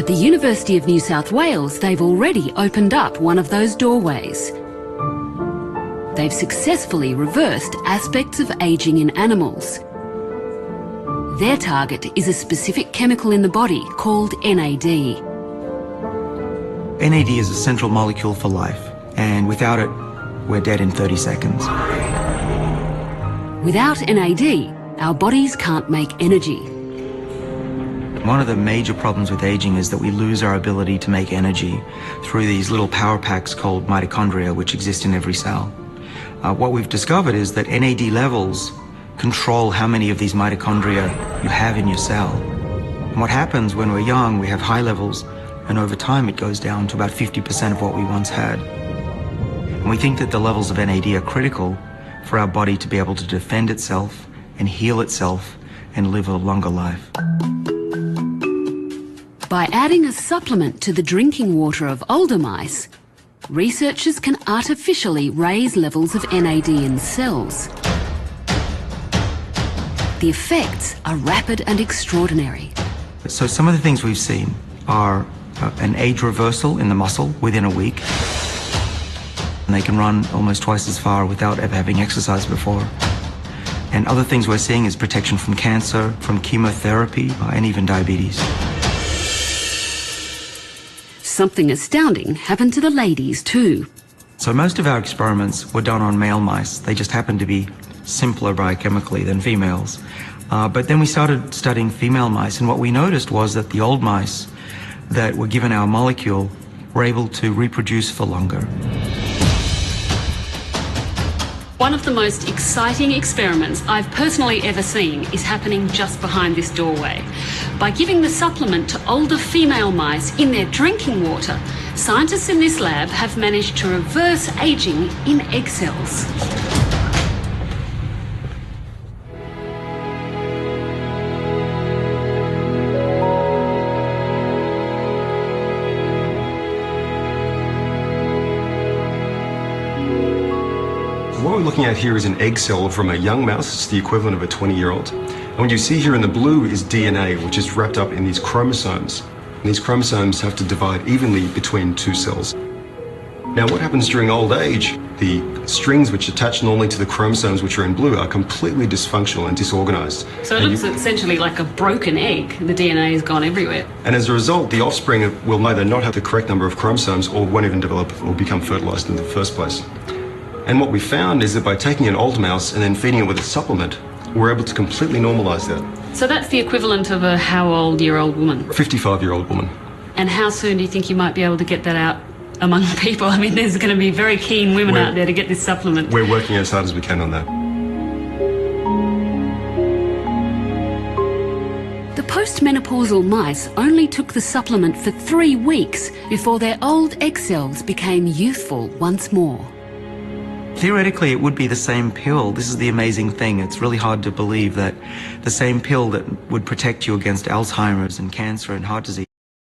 At the University of New South Wales, they've already opened up one of those doorways. They've successfully reversed aspects of ageing in animals. Their target is a specific chemical in the body called NAD. NAD is a central molecule for life, and without it, we're dead in 30 seconds. Without NAD, our bodies can't make energy. One of the major problems with aging is that we lose our ability to make energy through these little power packs called mitochondria, which exist in every cell. What we've discovered is that NAD levels control how many of these mitochondria you have in your cell. And what happens when we're young, we have high levels, and over time it goes down to about 50% of what we once had. And we think that the levels of NAD are critical for our body to be able to defend itself and heal itself and live a longer life. By adding a supplement to the drinking water of older mice, researchers can artificially raise levels of NAD in cells. The effects are rapid and extraordinary. So some of the things we've seen are an age reversal in the muscle within a week. And they can run almost twice as far without ever having exercised before. And other things we're seeing is protection from cancer, from chemotherapy, and even diabetes. Something astounding happened to the ladies too. So most of our experiments were done on male mice. They just happened to be simpler biochemically than females. But then we started studying female mice, and what we noticed was that the old mice that were given our molecule were able to reproduce for longer. One of the most exciting experiments I've personally ever seen is happening just behind this doorway. By giving the supplement to older female mice in their drinking water, scientists in this lab have managed to reverse aging in egg cells. What we're looking at here is an egg cell from a young mouse. It's the equivalent of a 20-year-old. And what you see here in the blue is DNA, which is wrapped up in these chromosomes. And these chromosomes have to divide evenly between two cells. Now, what happens during old age, the strings which attach normally to the chromosomes, which are in blue, are completely dysfunctional and disorganized. So it looks essentially like a broken egg. The DNA has gone everywhere. And as a result, the offspring will either not have the correct number of chromosomes or won't even develop or become fertilized in the first place. And what we found is that by taking an old mouse and then feeding it with a supplement, we're able to completely normalize that. So that's the equivalent of a how old-year-old woman? A 55-year-old woman. And how soon do you think you might be able to get that out among people? I mean, there's going to be very keen women out there to get this supplement. We're working as hard as we can on that. The postmenopausal mice only took the supplement for 3 weeks before their old egg cells became youthful once more. Theoretically, it would be the same pill. This is the amazing thing. It's really hard to believe that the same pill that would protect you against Alzheimer's and cancer and heart disease